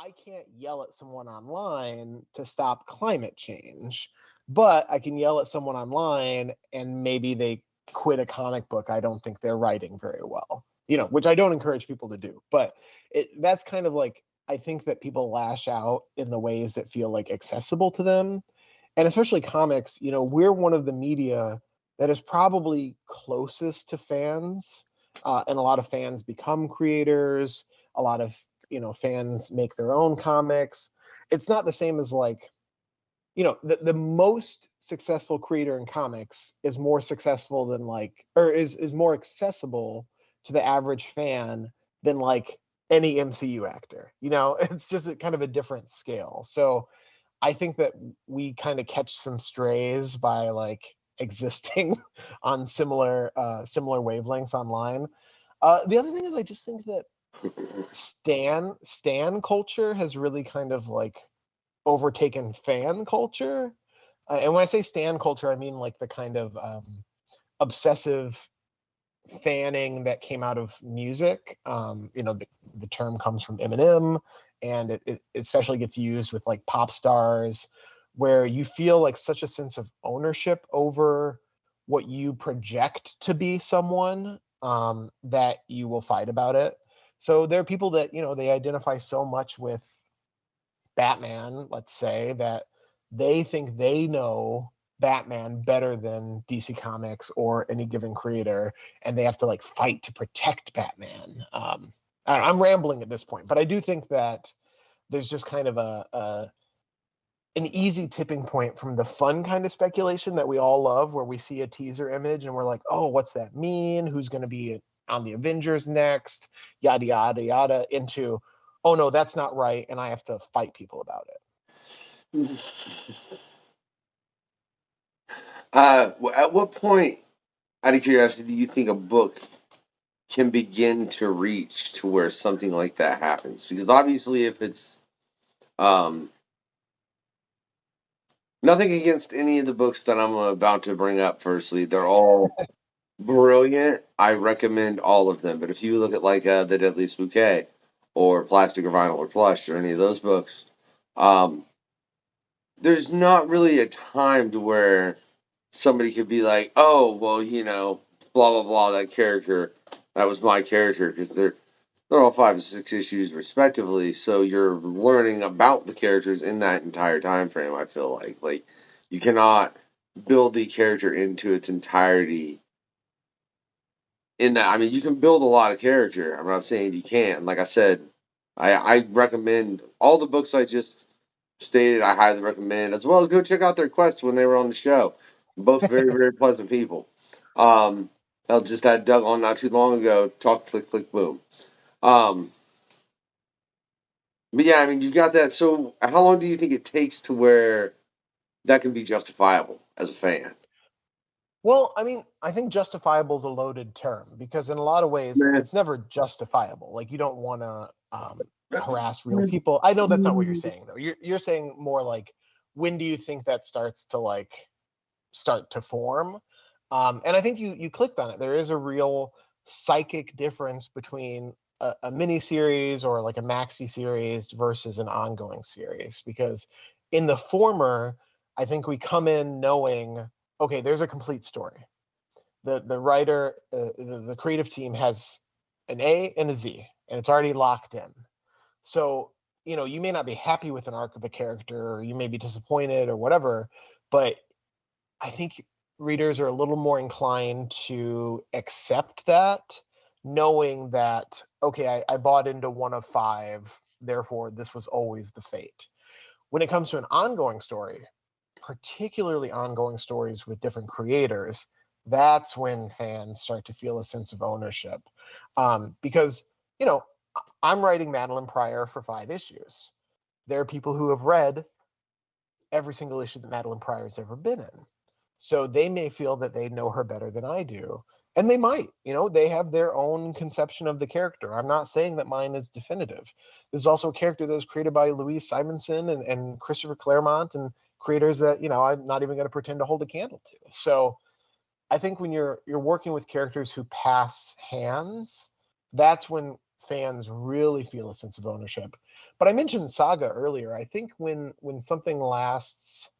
I can't yell at someone online to stop climate change, but I can yell at someone online and maybe they quit a comic book I don't think they're writing very well, which I don't encourage people to do. But that's kind of like, I think that people lash out in the ways that feel like accessible to them. And especially comics, we're one of the media that is probably closest to fans. And a lot of fans become creators. A lot of, fans make their own comics. It's not the same as like, the most successful creator in comics is more successful than like, or is more accessible to the average fan than like any MCU actor. It's just kind of a different scale. So I think that we kind of catch some strays by like existing on similar wavelengths online. The other thing is, I just think that stan culture has really kind of like overtaken fan culture. And when I say stan culture, I mean like the kind of obsessive fanning that came out of music. The term comes from Eminem, and it especially gets used with like pop stars, where you feel like such a sense of ownership over what you project to be someone, that you will fight about it. So there are people that, they identify so much with Batman, let's say, that they think they know Batman better than DC Comics or any given creator, and they have to like fight to protect Batman. I'm rambling at this point, but I do think that there's just kind of an easy tipping point from the fun kind of speculation that we all love, where we see a teaser image and we're like, oh, what's that mean? Who's going to be on the Avengers next? Yada, yada, yada, into, oh, no, that's not right, and I have to fight people about it. At what point, out of curiosity, do you think a book can begin to reach to where something like that happens? Because obviously, if it's nothing against any of the books that I'm about to bring up, firstly, they're all brilliant. I recommend all of them. But if you look at like The Deadliest Bouquet or Plastic or Vinyl or Plush or any of those books, there's not really a time to where somebody could be like, oh, well, blah, blah, blah, that character, that was my character, because they're all 5 and 6 issues respectively, so you're learning about the characters in that entire time frame. I feel like you cannot build the character into its entirety in that. I mean, you can build a lot of character. I'm not saying you can't. Like I said, I recommend all the books I just stated. I highly recommend, as well as go check out their quest when they were on the show. Both very, very pleasant people. I just had Doug on not too long ago. Talk, click, click, boom. But yeah, I mean, you've got that. So how long do you think it takes to where that can be justifiable as a fan? Well, I mean, I think justifiable is a loaded term, because in a lot of ways, Man. it's never justifiable. Like, you don't want to harass real people. I know that's not what you're saying, though. You're saying more like, when do you think that starts to form? And I think you clicked on it. There is a real psychic difference between a mini series or like a maxi series versus an ongoing series, because in the former, I think we come in knowing, okay, there's a complete story. The writer, the creative team has an A and a Z, and it's already locked in. So, you may not be happy with an arc of a character, or you may be disappointed or whatever, but I think readers are a little more inclined to accept that, knowing that, okay, I bought into one of 5, therefore this was always the fate. When it comes to an ongoing story, particularly ongoing stories with different creators, that's when fans start to feel a sense of ownership. Because, I'm writing Madeline Pryor for 5 issues. There are people who have read every single issue that Madeline Pryor's ever been in. So they may feel that they know her better than I do. And they might, they have their own conception of the character. I'm not saying that mine is definitive. This is also a character that was created by Louise Simonson and Christopher Claremont, and creators that, I'm not even going to pretend to hold a candle to. So I think when you're working with characters who pass hands, that's when fans really feel a sense of ownership. But I mentioned Saga earlier. I think when something lasts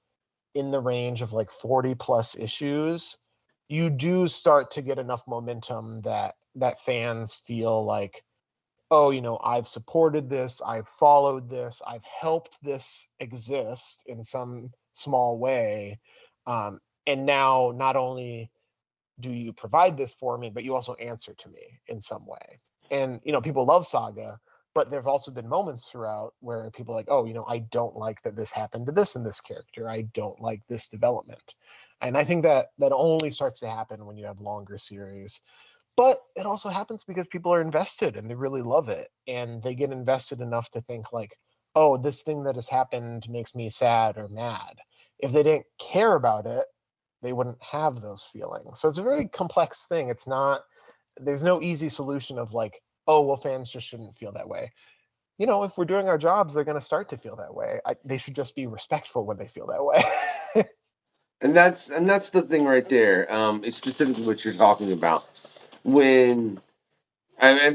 in the range of like 40 plus issues, you do start to get enough momentum that fans feel like, oh, I've supported this, I've followed this, I've helped this exist in some small way. And now not only do you provide this for me, but you also answer to me in some way. And, people love Saga, but there've also been moments throughout where people are like, oh, I don't like that this happened to this and this character. I don't like this development. And I think that only starts to happen when you have longer series. But it also happens because people are invested and they really love it. And they get invested enough to think like, oh, this thing that has happened makes me sad or mad. If they didn't care about it, they wouldn't have those feelings. So it's a very complex thing. It's not, there's no easy solution of like, oh, well, fans just shouldn't feel that way. If we're doing our jobs, they're going to start to feel that way. They should just be respectful when they feel that way. And that's the thing right there. It's specifically what you're talking about. And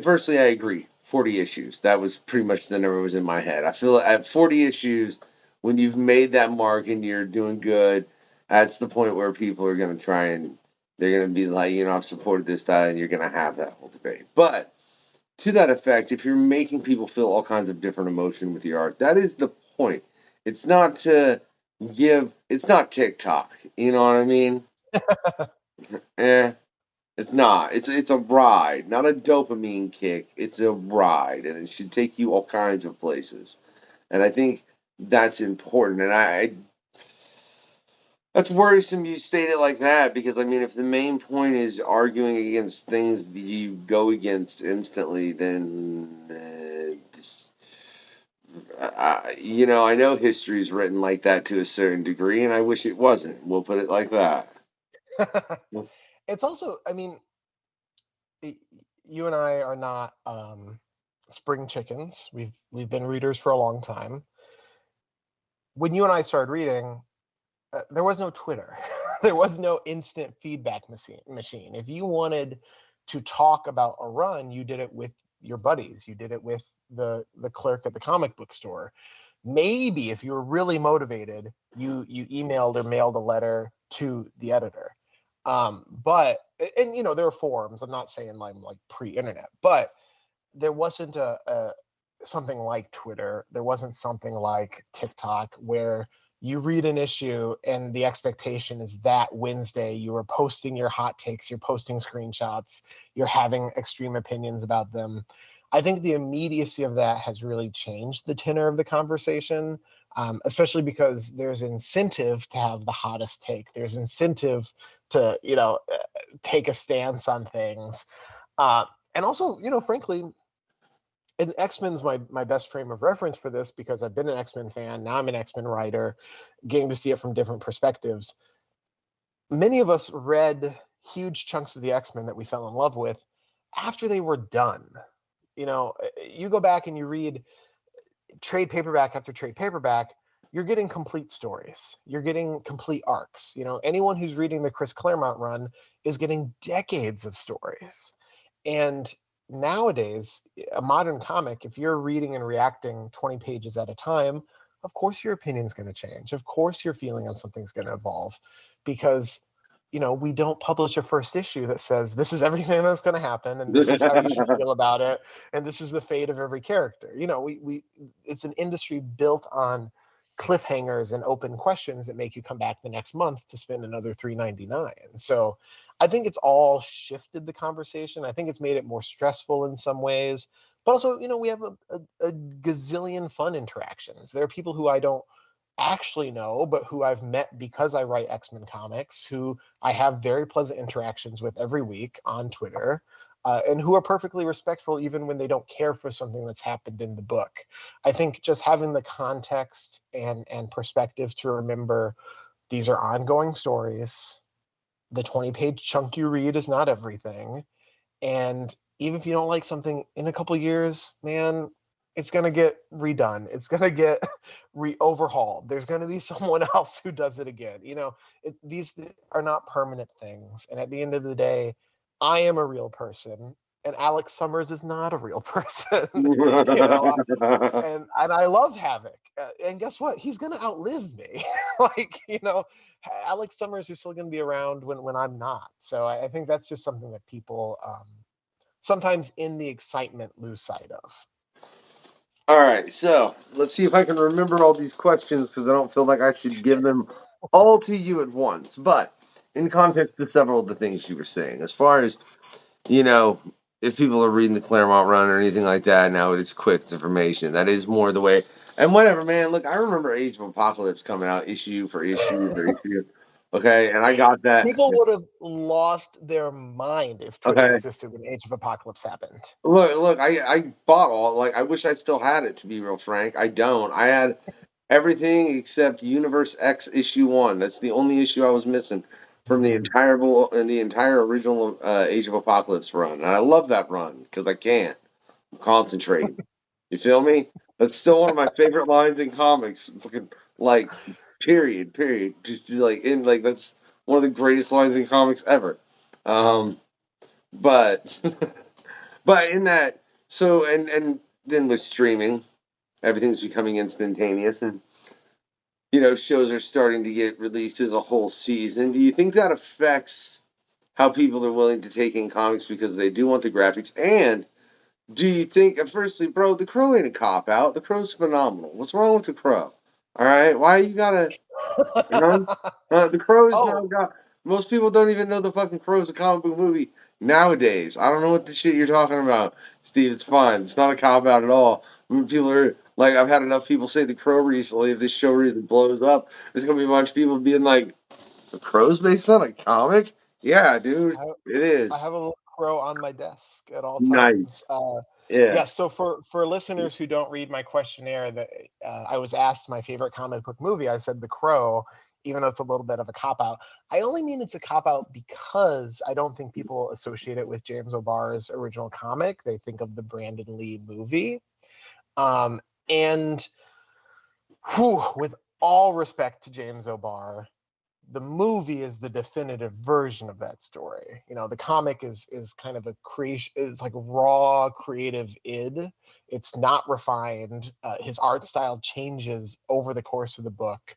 firstly, I agree. 40 issues. That was pretty much the number was in my head. I feel at 40 issues, when you've made that mark and you're doing good, that's the point where people are going to try and they're going to be like, I've supported this, that, and you're going to have that whole debate. But to that effect, if you're making people feel all kinds of different emotion with your art, that is the point. It's not to it's not TikTok. You know what I mean? It's not. It's a ride, not a dopamine kick. It's a ride, and it should take you all kinds of places. And I think that's important. And that's worrisome you state it like that, because if the main point is arguing against things that you go against instantly, then I know history is written like that to a certain degree, and I wish it wasn't. We'll put it like that. It's also, you and I are not spring chickens. We've been readers for a long time. When you and I started reading, there was no Twitter. There was no instant feedback machine. If you wanted to talk about a run, you did it with your buddies. You did it with the clerk at the comic book store. Maybe if you were really motivated, you emailed or mailed a letter to the editor. But there were forums. I'm not saying I'm like pre-internet, but there wasn't a something like Twitter. There wasn't something like TikTok where you read an issue and the expectation is that Wednesday you are posting your hot takes, you're posting screenshots, you're having extreme opinions about them. I think the immediacy of that has really changed the tenor of the conversation, especially because there's incentive to have the hottest take. There's incentive to, take a stance on things. And also, frankly, and X-Men's my best frame of reference for this because I've been an X-Men fan. Now I'm an X-Men writer, getting to see it from different perspectives. Many of us read huge chunks of the X-Men that we fell in love with after they were done. You go back and you read trade paperback after trade paperback, you're getting complete stories. You're getting complete arcs. Anyone who's reading the Chris Claremont run is getting decades of stories. And nowadays, a modern comic, if you're reading and reacting 20 pages at a time, of course your opinion's going to change. Of course your feeling on something's going to evolve, because we don't publish a first issue that says this is everything that's going to happen and this is how you should feel about it and this is the fate of every character. We it's an industry built on cliffhangers and open questions that make you come back the next month to spend another $3.99. So I think it's all shifted the conversation. I think it's made it more stressful in some ways, but also, we have a gazillion fun interactions. There are people who I don't actually know, but who I've met because I write X-Men comics, who I have very pleasant interactions with every week on Twitter, and who are perfectly respectful even when they don't care for something that's happened in the book. I think just having the context and perspective to remember these are ongoing stories. The 20-page chunk you read is not everything. And even if you don't like something in a couple years, man, it's going to get redone. It's going to get overhauled. There's going to be someone else who does it again. These are not permanent things. And at the end of the day, I am a real person and Alex Summers is not a real person. And I love Havoc. And guess what? He's gonna outlive me. Like, Alex Summers is still gonna be around when I'm not. So I think that's just something that people sometimes in the excitement lose sight of. All right, so let's see if I can remember all these questions, because I don't feel like I should give them all to you at once. But in context to several of the things you were saying, as far as, if people are reading the Claremont run or anything like that, now it is quick information. That is more the way. And whatever, man. Look, I remember Age of Apocalypse coming out issue for issue for issue. Okay, and I got that. People would have lost their mind if Twitter existed when Age of Apocalypse happened. Look, I bought all, I wish I still had it, to be real frank. I don't. I had everything except Universe X issue 1. That's the only issue I was missing from the entire original Age of Apocalypse run. And I love that run because I can't concentrate. You feel me? That's still one of my favorite lines in comics. Fucking, period. Just that's one of the greatest lines in comics ever. But but in that, so and then with streaming, everything's becoming instantaneous, and shows are starting to get released as a whole season. Do you think that affects how people are willing to take in comics because they do want the graphics? And do you think, firstly, bro, the Crow ain't a cop out. The Crow's phenomenal. What's wrong with the Crow? All right, why you gotta? The Crow is not got. Most people don't even know the fucking Crow's a comic book movie nowadays. I don't know what the shit you're talking about, Steve. It's fine. It's not a cop out at all. When people are like, I've had enough people say the Crow recently. If this show really blows up, there's gonna be a bunch of people being like, "The Crow's based on a comic." Yeah, dude, it is. I have a little Crow on my desk at all times. Nice. Yeah. So for listeners who don't read my questionnaire, that I was asked my favorite comic book movie. I said The Crow, even though it's a little bit of a cop-out. I only mean it's a cop-out because I don't think people associate it with James O'Barr's original comic. They think of the Brandon Lee movie. And with all respect to James O'Barr, the movie is the definitive version of that story. The comic is kind of a creation. It's like raw creative id. It's not refined. His art style changes over the course of the book.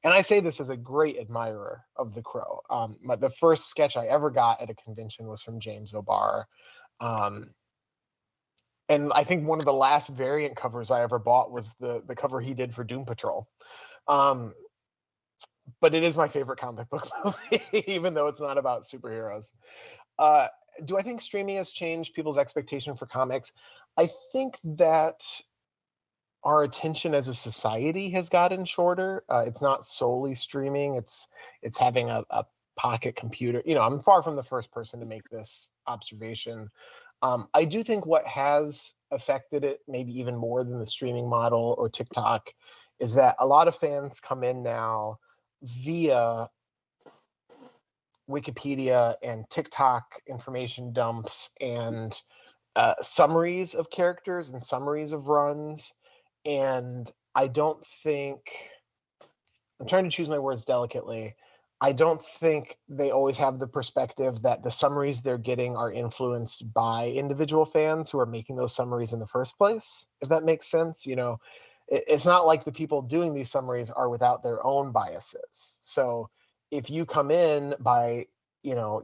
And I say this as a great admirer of The Crow. The first sketch I ever got at a convention was from James O'Barr. And I think one of the last variant covers I ever bought was the cover he did for Doom Patrol. But it is my favorite comic book movie, even though it's not about superheroes. Do I think streaming has changed people's expectation for comics? I think that our attention as a society has gotten shorter. It's not solely streaming. It's having a pocket computer. I'm far from the first person to make this observation. I do think what has affected it, maybe even more than the streaming model or TikTok, is that a lot of fans come in now via Wikipedia and TikTok information dumps and summaries of characters and summaries of runs. And I don't think, I'm trying to choose my words delicately, I don't think they always have the perspective that the summaries they're getting are influenced by individual fans who are making those summaries in the first place, if that makes sense. It's not like the people doing these summaries are without their own biases. So if you come in by,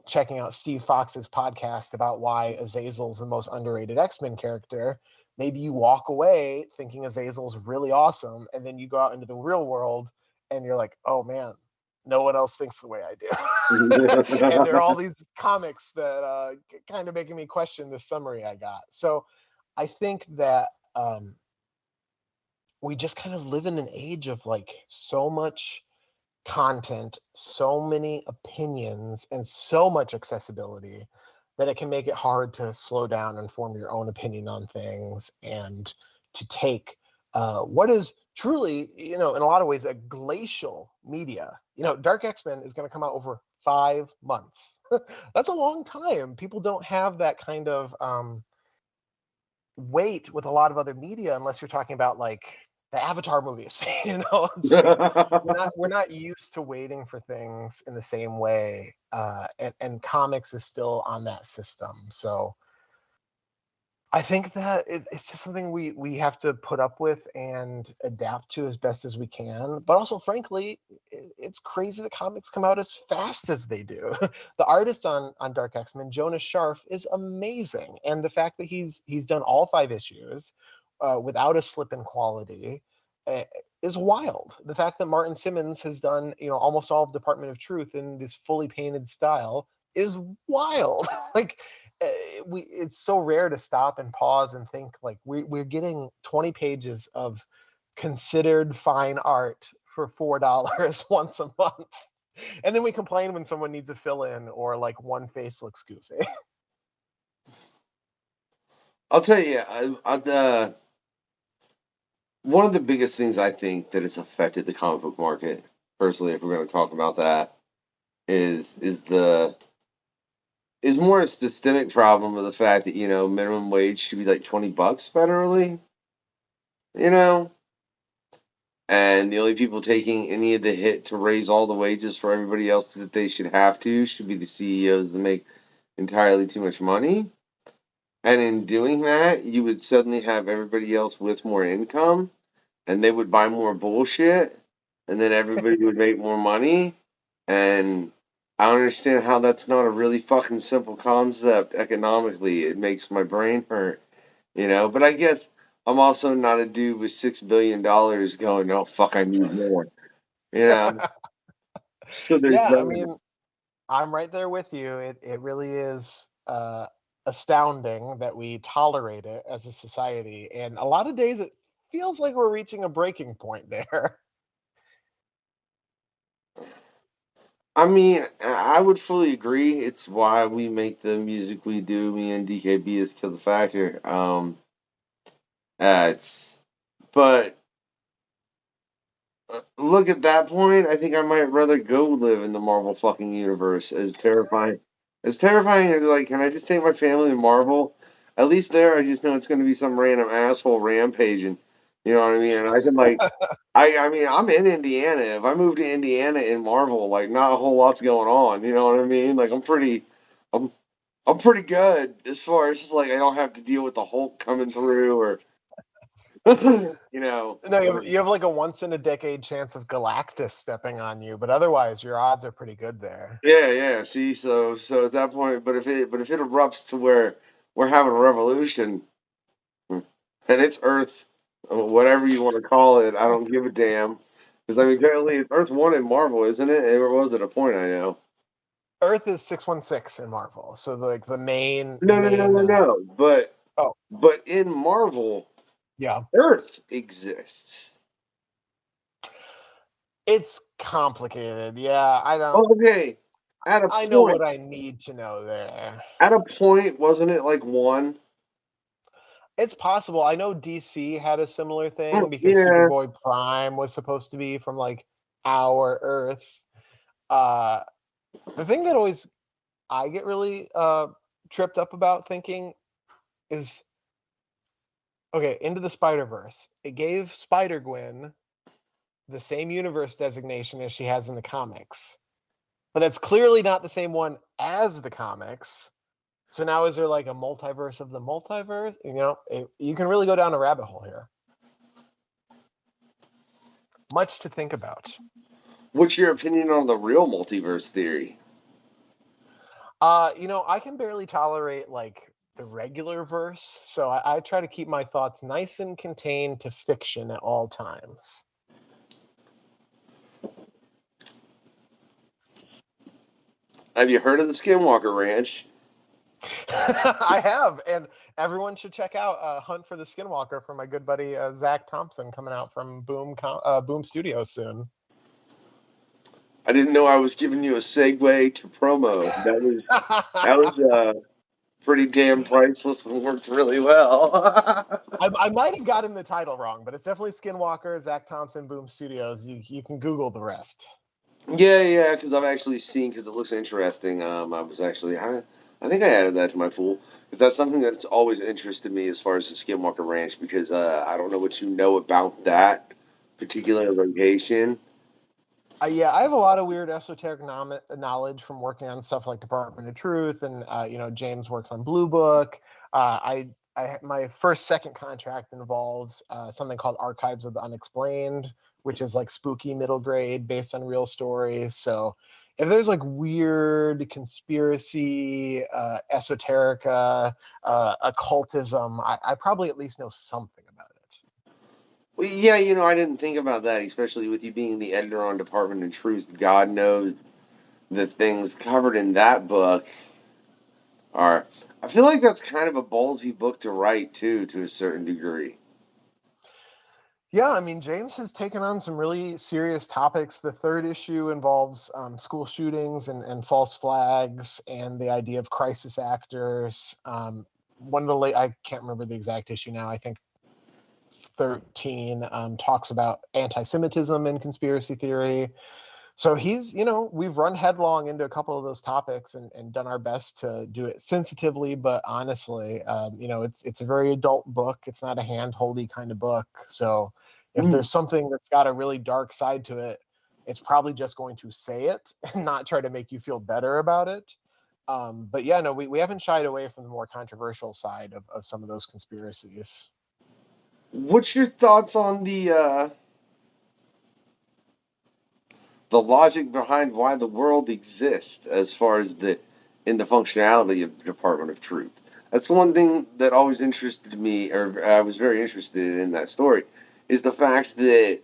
checking out Steve Fox's podcast about why Azazel's the most underrated X-Men character, maybe you walk away thinking Azazel's really awesome, and then you go out into the real world and you're like, oh man, no one else thinks the way I do. And there are all these comics that kind of making me question the summary I got. So I think that we just kind of live in an age of so much content, so many opinions, and so much accessibility that it can make it hard to slow down and form your own opinion on things, and to take what is truly, in a lot of ways, a glacial media. Dark X-Men is going to come out over 5 months. That's a long time. People don't have that kind of weight with a lot of other media, unless you're talking about the Avatar movies. It's we're not used to waiting for things in the same way, and comics is still on that system. So I think that it's just something we have to put up with and adapt to as best as we can. But also, frankly, it's crazy that comics come out as fast as they do. The artist on Dark X-Men, Jonas Scharf, is amazing, and the fact that he's done all 5 issues without a slip in quality uh, is wild. The fact that Martin Simmons has done almost all of Department of Truth in this fully painted style is wild. Like uh, it's so rare to stop and pause and think like we're getting 20 pages of considered fine art for $4 once a month, and then we complain when someone needs a fill in or like one face looks goofy. I'll tell you, one of the biggest things I think that has affected the comic book market, personally, if we're going to talk about that, is more a systemic problem of the fact that minimum wage should be like $20 federally, you know, and the only people taking any of the hit to raise all the wages for everybody else that they should be the CEOs that make entirely too much money. And in doing that, you would suddenly have everybody else with more income, and they would buy more bullshit, and then everybody would make more money. And I don't understand how that's not a really fucking simple concept economically. It makes my brain hurt, But I guess I'm also not a dude with $6 billion going, oh fuck, I need more, you know. So there's Yeah, I that. mean, I'm right there with you. It really is astounding that we tolerate it as a society, and a lot of days it feels like we're reaching a breaking point there. I mean, I would fully agree. It's why we make the music we do. Me and DKB is Kill the Factor. It's but look at that point. I think I might rather go live in the Marvel fucking universe. As terrifying as like, can I just take my family to Marvel? At least there, I just know it's going to be some random asshole rampaging. You know what I mean? And I can like, I mean, I'm in Indiana. If I move to Indiana in Marvel, like, not a whole lot's going on. You know what I mean? Like, I'm, I'm pretty good as far as just like I don't have to deal with the Hulk coming through or, you know. No, you have like a once in a decade chance of Galactus stepping on you, but otherwise your odds are pretty good there. Yeah, yeah. See, so at that point, but if it erupts to where we're having a revolution, and it's Earth, whatever you want to call it, I don't give a damn. Because I mean, currently it's Earth One in Marvel, isn't it? Or was it a point? I know. Earth is 616 in Marvel, so like the main No, no, no, no, no. oh But in Marvel, yeah, Earth exists. it's complicated. Yeah, I don't. Okay, at a I know point, what I need to know there. wasn't it like one? It's possible. I know DC had a similar thing because Yeah. Superboy Prime was supposed to be from like our Earth. Uh, the thing that always I get really tripped up about thinking is okay, Into the Spider-Verse. It gave Spider-Gwen the same universe designation as she has in the comics. But that's clearly not the same one as the comics. So now is there like a multiverse of the multiverse? You can really go down a rabbit hole here. Much to think about. What's your opinion on the real multiverse theory? I can barely tolerate like the regular verse, so I try to keep my thoughts nice and contained to fiction at all times. Have you heard of the Skinwalker Ranch? I have, and everyone should check out Hunt for the Skinwalker from my good buddy Zach Thompson, coming out from Boom Studios soon. I didn't know I was giving you a segue to promo. That was pretty damn priceless and worked really well. I might have gotten the title wrong, but it's definitely Skinwalker, Zach Thompson, Boom Studios. You can Google the rest. Yeah, because I've actually seen, because it looks interesting. I think I added that to my pool because that's something that's always interested me as far as the Skinwalker Ranch because I don't know what you know about that particular location. Yeah, I have a lot of weird esoteric knowledge from working on stuff like Department of Truth, and James works on Blue Book. I my second contract involves something called Archives of the Unexplained, which is like spooky middle grade based on real stories. So if there's like weird conspiracy, esoterica, occultism, I probably at least know something about it. Well, yeah, I didn't think about that, especially with you being the editor on Department of Truth. God knows the things covered in that book are. I feel like that's kind of a ballsy book to write, too, to a certain degree. Yeah, I mean, James has taken on some really serious topics. The third issue involves school shootings and false flags and the idea of crisis actors. One of the late, I can't remember the exact issue now. I think 13 talks about anti-Semitism and conspiracy theory. So he's, we've run headlong into a couple of those topics and done our best to do it sensitively, but honestly, it's a very adult book. It's not a hand-holdy kind of book. So if there's something that's got a really dark side to it, it's probably just going to say it and not try to make you feel better about it. But yeah, no, we haven't shied away from the more controversial side of some of those conspiracies. What's your thoughts on the logic behind why the world exists as far as in the functionality of the Department of Truth? That's one thing that always interested me, or I was very interested in that story, is the fact that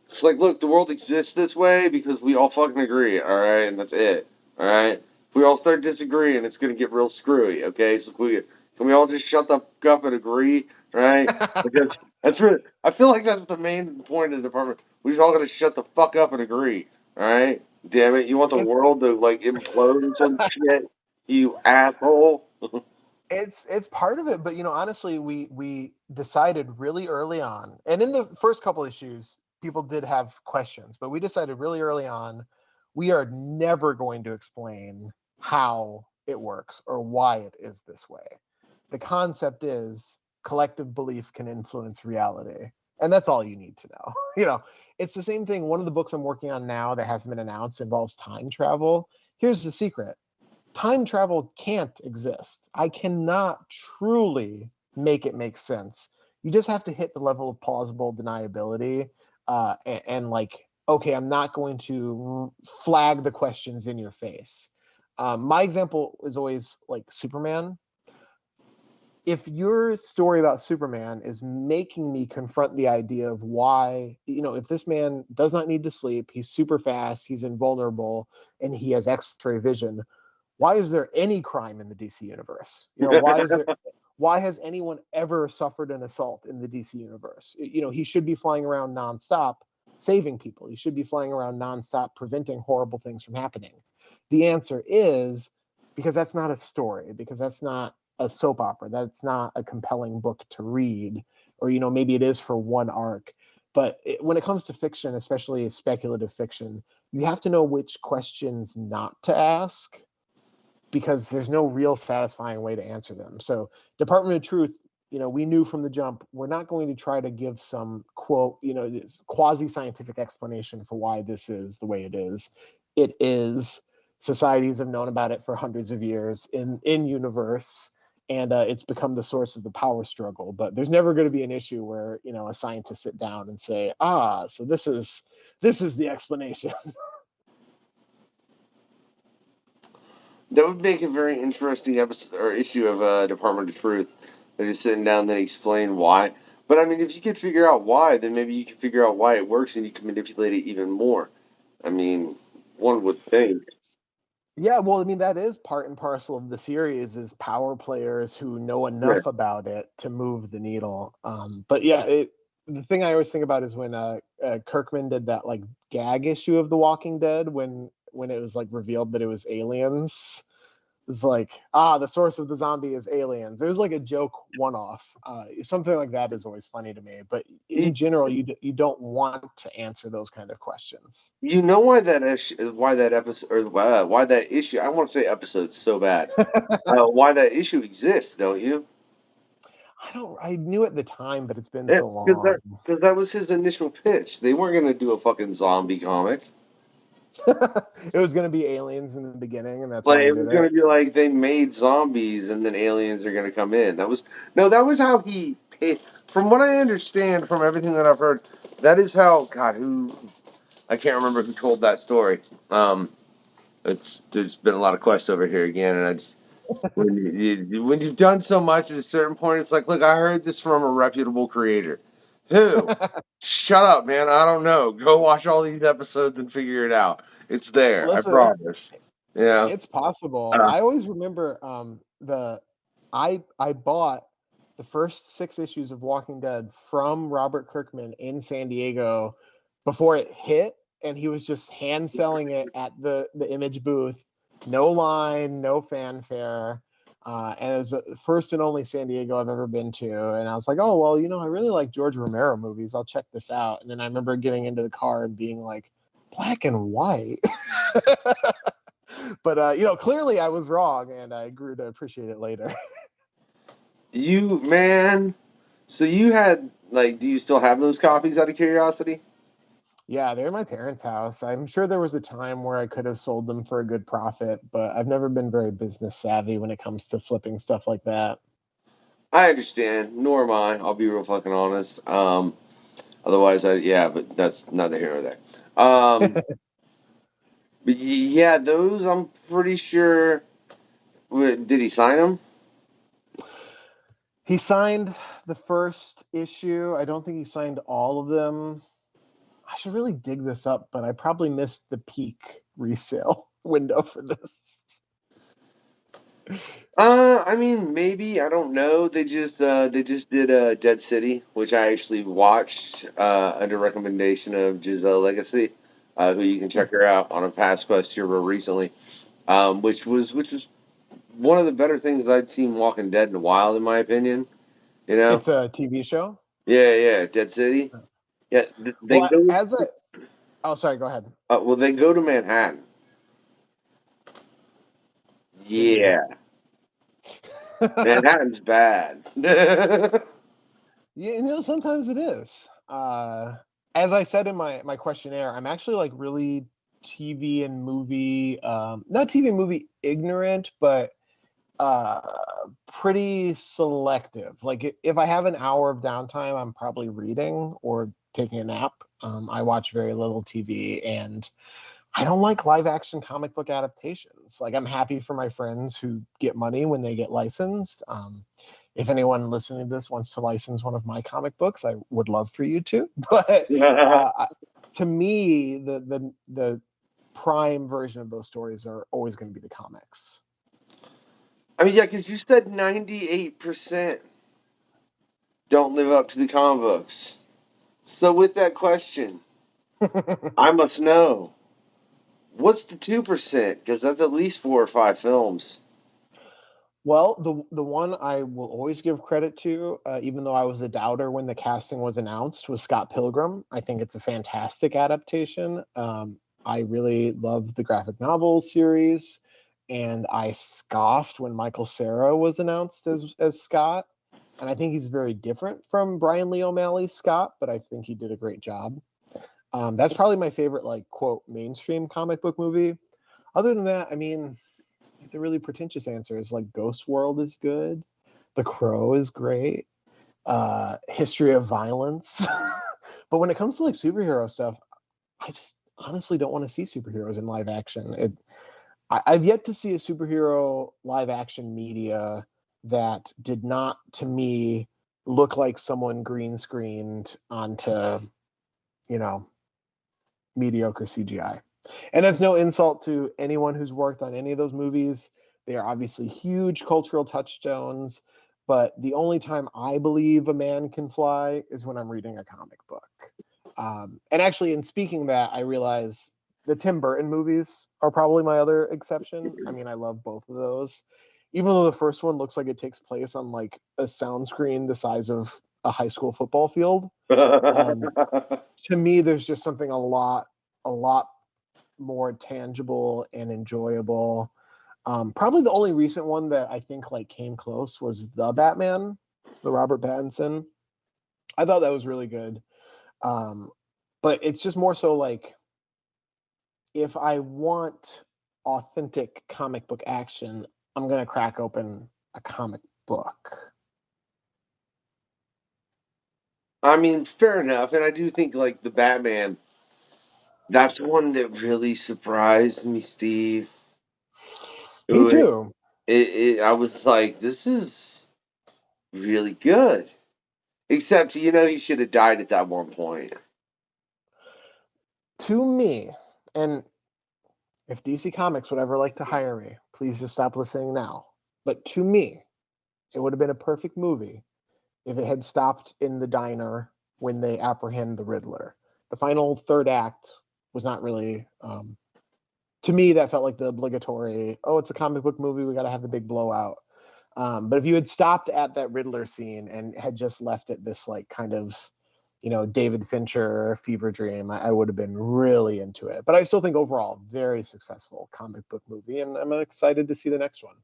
it's like, look, the world exists this way because we all fucking agree, all right, and that's it, all right? If we all start disagreeing, it's going to get real screwy, okay? So can we all just shut the fuck up and agree, right? Because that's really, I feel like that's the main point of the department. We just all got to shut the fuck up and agree, all right? Damn it, you want the world to like implode and some shit, you asshole? It's part of it, but honestly, we decided really early on, and in the first couple issues people did have questions, but we decided really early on we are never going to explain how it works or why it is this way. The concept is collective belief can influence reality, and that's all you need to know. It's the same thing. One of the books I'm working on now that hasn't been announced involves time travel. Here's the secret: time travel can't exist. I cannot truly make it make sense. You just have to hit the level of plausible deniability, and like, okay, I'm not going to flag the questions in your face. My example is always like Superman. If your story about Superman is making me confront the idea of why, if this man does not need to sleep, he's super fast, he's invulnerable, and he has X-ray vision, why is there any crime in the DC universe? Why has anyone ever suffered an assault in the DC universe? He should be flying around nonstop saving people. He should be flying around nonstop preventing horrible things from happening. The answer is because that's not a story, because that's not a soap opera, that's not a compelling book to read, or maybe it is for one arc. But when it comes to fiction, especially speculative fiction, you have to know which questions not to ask, because there's no real satisfying way to answer them. So Department of Truth, we knew from the jump, we're not going to try to give some quote, this quasi-scientific explanation for why this is the way it is. It is. Societies have known about it for hundreds of years in universe, and it's become the source of the power struggle. But there's never going to be an issue where, a scientist sit down and say, so this is the explanation. That would make a very interesting episode or issue of Department of Truth. They're just sitting down and explain why. But I mean, if you could figure out why, then maybe you can figure out why it works and you can manipulate it even more. I mean, one would think. Yeah, well, I mean, that is part and parcel of the series, is power players who know enough about it to move the needle. But yeah, the thing I always think about is when Kirkman did that like gag issue of The Walking Dead when it was like revealed that it was aliens. It's like, the source of the zombie is aliens. It was like a joke one-off. Something like that is always funny to me. But in general, you don't want to answer those kind of questions. You know why that episode or why that issue? I want to say episode so bad. Why that issue exists, don't you? I knew at the time, but it's been so long. Because that was his initial pitch. They weren't going to do a fucking zombie comic. It was going to be aliens in the beginning, and that's Like why he it did was gonna it. be like they made zombies and then aliens are gonna come in. That was how he. From what I understand, from everything that I've heard, that is how. God, who I can't remember who told that story. There's been a lot of quests over here again, and I just when you've done so much at a certain point, it's like, look, I heard this from a reputable creator. Who? Shut up, man. I don't know. Go watch all these episodes and figure it out. It's there. I Listen, promise. Yeah. it's possible. Uh, I always remember I bought the first 6 issues of Walking Dead from Robert Kirkman in San Diego before it hit, and he was just hand selling it at the Image booth, no line, no fanfare. And it was the first and only San Diego I've ever been to. And I was like, oh, well, I really like George Romero movies. I'll check this out. And then I remember getting into the car and being like, black and white. But clearly I was wrong, and I grew to appreciate it later. you man. So you had do you still have those copies out of curiosity? Yeah, they're in my parents' house. I'm sure there was a time where I could have sold them for a good profit, but I've never been very business savvy when it comes to flipping stuff like that. I understand. Nor am I. I'll be real fucking honest. Otherwise, yeah, but that's neither here nor there. But yeah, those I'm pretty sure. Did he sign them? He signed the first issue. I don't think he signed all of them. I should really dig this up, but I probably missed the peak resale window for this. I mean, maybe I don't know. They just did Dead City, which I actually watched under recommendation of Giselle Legacy, who you can check her out on a past quest here real recently, which was one of the better things I'd seen Walking Dead in a while, in my opinion. You know? It's a TV show. Yeah, Dead City. Yeah, they Well, go. oh, sorry, go ahead. Well, they go to Manhattan. Yeah, Manhattan's bad. Yeah, sometimes it is. As I said in my questionnaire, I'm actually like really TV and movie, not TV and movie ignorant, but uh, pretty selective. Like if I have an hour of downtime, I'm probably reading or taking a nap. I watch very little TV, and I don't like live action comic book adaptations. Like I'm happy for my friends who get money when they get licensed. If anyone listening to this wants to license one of my comic books, I would love for you to. But to me, the prime version of those stories are always going to be the comics. I mean, yeah, because you said 98% don't live up to the comic books. So with that question, I must know, what's the 2%? Because that's at least 4 or 5 films. Well, the one I will always give credit to, even though I was a doubter when the casting was announced, was Scott Pilgrim. I think it's a fantastic adaptation. I really love the graphic novel series, and I scoffed when Michael Cera was announced as Scott. And I think he's very different from Brian Lee O'Malley's Scott, but I think he did a great job. That's probably my favorite, like, quote, mainstream comic book movie. Other than that, I mean, the really pretentious answer is like Ghost World is good. The Crow is great. History of Violence. But when it comes to like superhero stuff, I just honestly don't want to see superheroes in live action. I've yet to see a superhero live action media that did not, to me, look like someone green screened onto, mediocre CGI. And that's no insult to anyone who's worked on any of those movies. They are obviously huge cultural touchstones, but the only time I believe a man can fly is when I'm reading a comic book. And actually, in speaking that, I realize the Tim Burton movies are probably my other exception. I mean, I love both of those. Even though the first one looks like it takes place on like a sound screen the size of a high school football field. To me, there's just something a lot more tangible and enjoyable. Probably the only recent one that I think like came close was The Batman, the Robert Pattinson. I thought that was really good. But it's just more so like if I want authentic comic book action, I'm gonna crack open a comic book. I mean, fair enough. And I do think, like, the Batman, that's one that really surprised me, Steve. Me too. I was like, this is really good. Except, he should have died at that one point. To me, and if DC Comics would ever like to hire me, please just stop listening now. But to me, it would have been a perfect movie if it had stopped in the diner when they apprehend the Riddler. The final third act was not really, to me, that felt like the obligatory, oh, it's a comic book movie, we got to have the big blowout. But if you had stopped at that Riddler scene and had just left it this like kind of, David Fincher fever dream, I would have been really into it. But I still think overall, very successful comic book movie, and I'm excited to see the next one.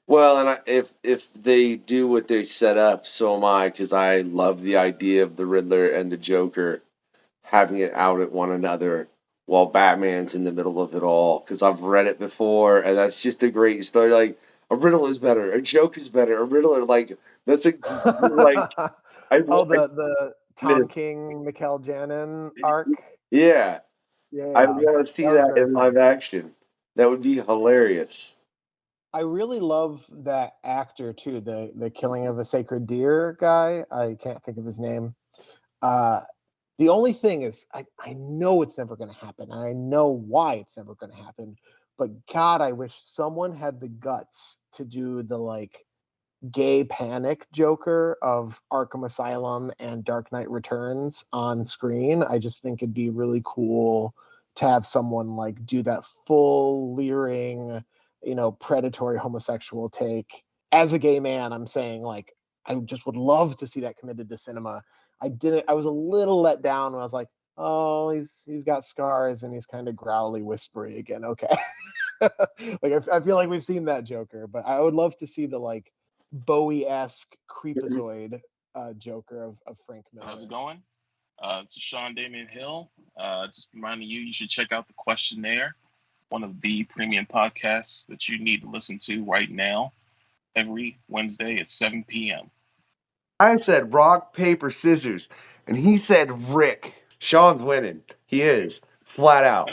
Well, and if they do what they set up, so am I, because I love the idea of the Riddler and the Joker having it out at one another while Batman's in the middle of it all. Because I've read it before, and that's just a great story. Like, a Riddle is better, a Joke is better, a Riddler, like, that's a, like, the Tom King, Mikhail Janin arc. Yeah. I Yeah, want to see that was that very in fun. live action. That would be hilarious. I really love that actor too, the Killing of a Sacred Deer guy. I can't think of his name. The only thing is, I know it's never going to happen, and I know why it's never going to happen. But God, I wish someone had the guts to do the like gay panic Joker of Arkham Asylum and Dark Knight Returns on screen. I just think it'd be really cool to have someone like do that full leering, predatory homosexual take. As a gay man, I'm saying like I just would love to see that committed to cinema. I was a little let down when I was like, oh, he's got scars and he's kind of growly, whispery again. Okay. Like I feel like we've seen that Joker, but I would love to see the like Bowie-esque creepazoid Joker of Frank Miller. How's it going? This is Sean Damian Hill. Just reminding you should check out the QUESTionnaire, one of the premium podcasts that you need to listen to right now, every Wednesday at 7 p.m. I said rock, paper, scissors, and he said Rick. Sean's winning. He is. Flat out.